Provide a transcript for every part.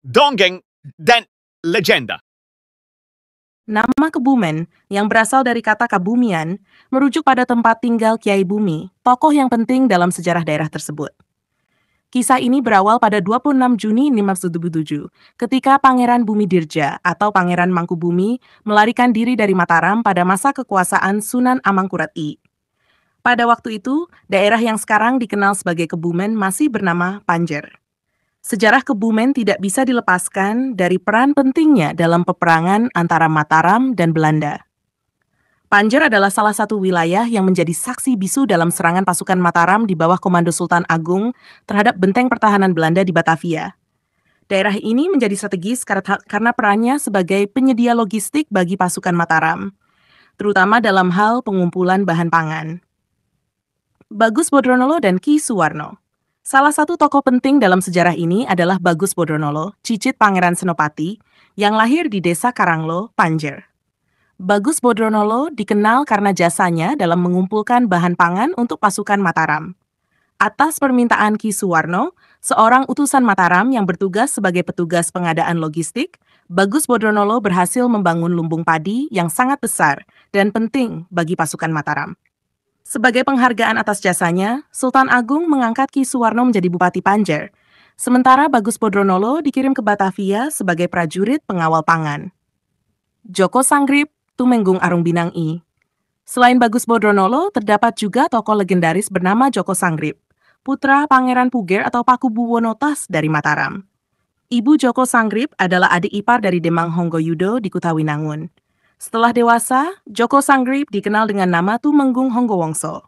dongeng, dan legenda. Nama Kebumen, yang berasal dari kata Kabumian, merujuk pada tempat tinggal Kiai Bumi, tokoh yang penting dalam sejarah daerah tersebut. Kisah ini berawal pada 26 Juni 1577, ketika Pangeran Bumi Dirja atau Pangeran Mangkubumi melarikan diri dari Mataram pada masa kekuasaan Sunan Amangkurat I. Pada waktu itu, daerah yang sekarang dikenal sebagai Kebumen masih bernama Panjer. Sejarah Kebumen tidak bisa dilepaskan dari peran pentingnya dalam peperangan antara Mataram dan Belanda. Panjer adalah salah satu wilayah yang menjadi saksi bisu dalam serangan pasukan Mataram di bawah komando Sultan Agung terhadap benteng pertahanan Belanda di Batavia. Daerah ini menjadi strategis karena perannya sebagai penyedia logistik bagi pasukan Mataram, terutama dalam hal pengumpulan bahan pangan. Bagus Bodronolo dan Ki Suwarno. Salah satu tokoh penting dalam sejarah ini adalah Bagus Bodronolo, cicit Pangeran Senopati, yang lahir di desa Karanglo, Panjer. Bagus Bodronolo dikenal karena jasanya dalam mengumpulkan bahan pangan untuk pasukan Mataram. Atas permintaan Ki Suwarno, seorang utusan Mataram yang bertugas sebagai petugas pengadaan logistik, Bagus Bodronolo berhasil membangun lumbung padi yang sangat besar dan penting bagi pasukan Mataram. Sebagai penghargaan atas jasanya, Sultan Agung mengangkat Ki Suwarno menjadi Bupati Panjer, sementara Bagus Bodronolo dikirim ke Batavia sebagai prajurit pengawal pangan. Joko Sangrip, Tumenggung Arung Binang I. Selain Bagus Bodronolo, terdapat juga tokoh legendaris bernama Joko Sangrip, putra Pangeran Puger atau Pakubuwono Tas dari Mataram. Ibu Joko Sangrip adalah adik ipar dari Demang Honggayudo di Kutawinangun. Setelah dewasa, Joko Sangrip dikenal dengan nama Tumenggung Honggowongso.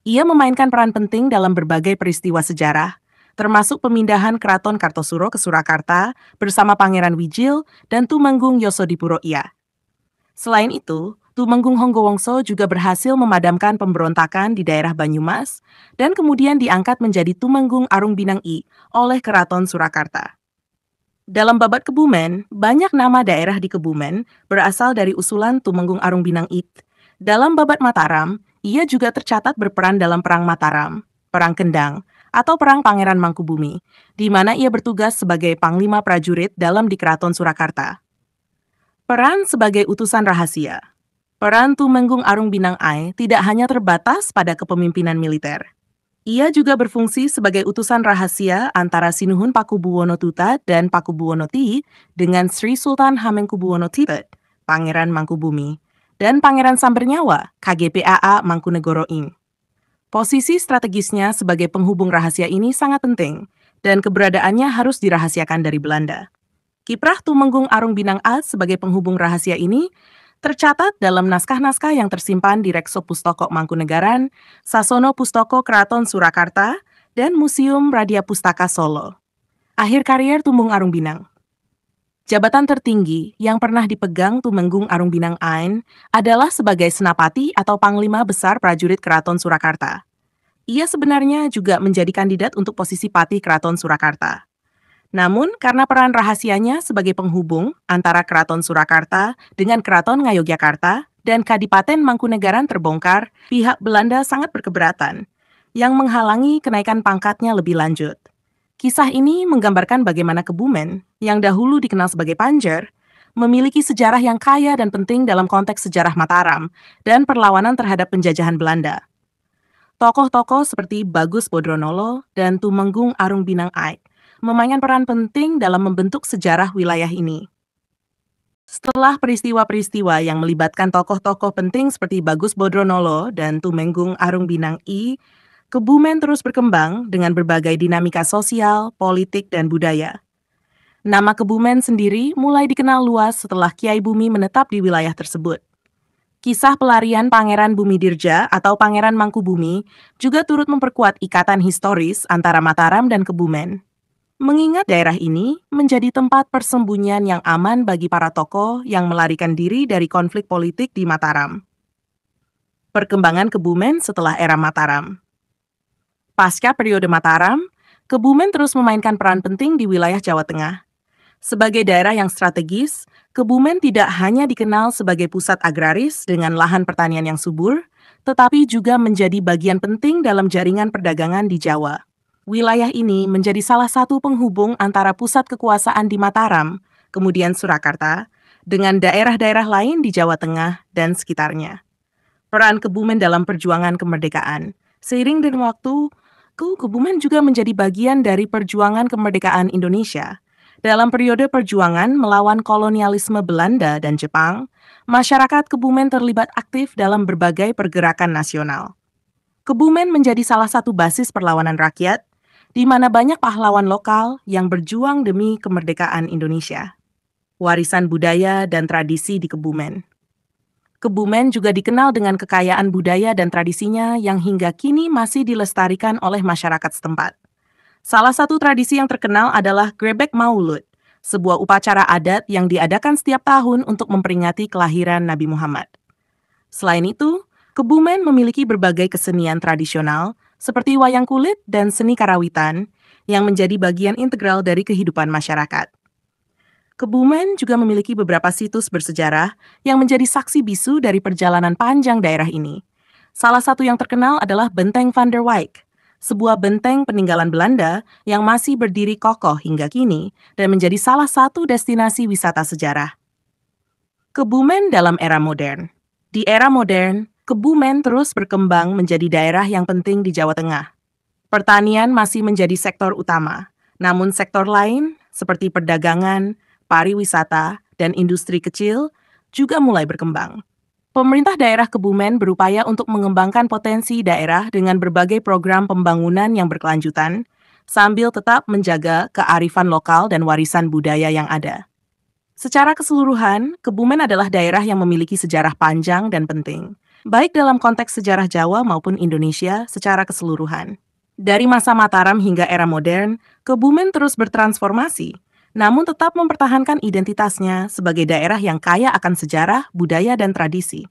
Ia memainkan peran penting dalam berbagai peristiwa sejarah, termasuk pemindahan Keraton Kartosuro ke Surakarta bersama Pangeran Wijil dan Tumenggung Yosodipuro Iya. Selain itu, Tumenggung Honggowongso juga berhasil memadamkan pemberontakan di daerah Banyumas dan kemudian diangkat menjadi Tumenggung Arung Binang I oleh Keraton Surakarta. Dalam babat Kebumen, banyak nama daerah di Kebumen berasal dari usulan Tumenggung Arung Binang I. Dalam babat Mataram, ia juga tercatat berperan dalam Perang Mataram, Perang Kendang, atau Perang Pangeran Mangkubumi, di mana ia bertugas sebagai Panglima Prajurit dalam di Keraton Surakarta. Peran sebagai utusan rahasia. Peran Tumenggung Arung Binang I tidak hanya terbatas pada kepemimpinan militer. Ia juga berfungsi sebagai utusan rahasia antara Sinuhun Pakubuwono Tuta dan Pakubuwono Ti dengan Sri Sultan Hamengkubuwono Tibet, Pangeran Mangkubumi, dan Pangeran Sambernyawa, KGPAA Mangkunegoro Ing. Posisi strategisnya sebagai penghubung rahasia ini sangat penting, dan keberadaannya harus dirahasiakan dari Belanda. Kiprah Tumenggung Arung Binang I sebagai penghubung rahasia ini tercatat dalam naskah-naskah yang tersimpan di Rekso Pustoko Mangkunegaran, Sasono Pustoko Keraton Surakarta, dan Museum Radia Pustaka Solo. Akhir karier Tumenggung Arung Binang. Jabatan tertinggi yang pernah dipegang Tumenggung Arung Binang I adalah sebagai Senapati atau Panglima Besar Prajurit Keraton Surakarta. Ia sebenarnya juga menjadi kandidat untuk posisi Patih Keraton Surakarta. Namun, karena peran rahasianya sebagai penghubung antara Keraton Surakarta dengan Keraton Ngayogyakarta dan Kadipaten Mangkunegaran terbongkar, pihak Belanda sangat berkeberatan, yang menghalangi kenaikan pangkatnya lebih lanjut. Kisah ini menggambarkan bagaimana Kebumen, yang dahulu dikenal sebagai Panjer, memiliki sejarah yang kaya dan penting dalam konteks sejarah Mataram dan perlawanan terhadap penjajahan Belanda. Tokoh-tokoh seperti Bagus Bodronolo dan Tumenggung Arung Binang I memainkan peran penting dalam membentuk sejarah wilayah ini. Setelah peristiwa-peristiwa yang melibatkan tokoh-tokoh penting seperti Bagus Bodronolo dan Tumenggung Arung Binang I, Kebumen terus berkembang dengan berbagai dinamika sosial, politik, dan budaya. Nama Kebumen sendiri mulai dikenal luas setelah Kiai Bumi menetap di wilayah tersebut. Kisah pelarian Pangeran Bumi Dirja atau Pangeran Mangkubumi juga turut memperkuat ikatan historis antara Mataram dan Kebumen. Mengingat daerah ini menjadi tempat persembunyian yang aman bagi para tokoh yang melarikan diri dari konflik politik di Mataram. Perkembangan Kebumen setelah era Mataram. Pasca periode Mataram, Kebumen terus memainkan peran penting di wilayah Jawa Tengah. Sebagai daerah yang strategis, Kebumen tidak hanya dikenal sebagai pusat agraris dengan lahan pertanian yang subur, tetapi juga menjadi bagian penting dalam jaringan perdagangan di Jawa. Wilayah ini menjadi salah satu penghubung antara pusat kekuasaan di Mataram, kemudian Surakarta, dengan daerah-daerah lain di Jawa Tengah dan sekitarnya. Peran Kebumen dalam perjuangan kemerdekaan. Seiring dengan waktu, Kebumen juga menjadi bagian dari perjuangan kemerdekaan Indonesia. Dalam periode perjuangan melawan kolonialisme Belanda dan Jepang, masyarakat Kebumen terlibat aktif dalam berbagai pergerakan nasional. Kebumen menjadi salah satu basis perlawanan rakyat, di mana banyak pahlawan lokal yang berjuang demi kemerdekaan Indonesia. Warisan budaya dan tradisi di Kebumen. Kebumen juga dikenal dengan kekayaan budaya dan tradisinya yang hingga kini masih dilestarikan oleh masyarakat setempat. Salah satu tradisi yang terkenal adalah Grebek Maulud, sebuah upacara adat yang diadakan setiap tahun untuk memperingati kelahiran Nabi Muhammad. Selain itu, Kebumen memiliki berbagai kesenian tradisional seperti wayang kulit dan seni karawitan yang menjadi bagian integral dari kehidupan masyarakat. Kebumen juga memiliki beberapa situs bersejarah yang menjadi saksi bisu dari perjalanan panjang daerah ini. Salah satu yang terkenal adalah Benteng Van der Wijk, sebuah benteng peninggalan Belanda yang masih berdiri kokoh hingga kini dan menjadi salah satu destinasi wisata sejarah. Kebumen dalam era modern. Di era modern, Kebumen terus berkembang menjadi daerah yang penting di Jawa Tengah. Pertanian masih menjadi sektor utama, namun sektor lain seperti perdagangan, pariwisata, dan industri kecil juga mulai berkembang. Pemerintah daerah Kebumen berupaya untuk mengembangkan potensi daerah dengan berbagai program pembangunan yang berkelanjutan, sambil tetap menjaga kearifan lokal dan warisan budaya yang ada. Secara keseluruhan, Kebumen adalah daerah yang memiliki sejarah panjang dan penting, baik dalam konteks sejarah Jawa maupun Indonesia secara keseluruhan. Dari masa Mataram hingga era modern, Kebumen terus bertransformasi, namun tetap mempertahankan identitasnya sebagai daerah yang kaya akan sejarah, budaya, dan tradisi.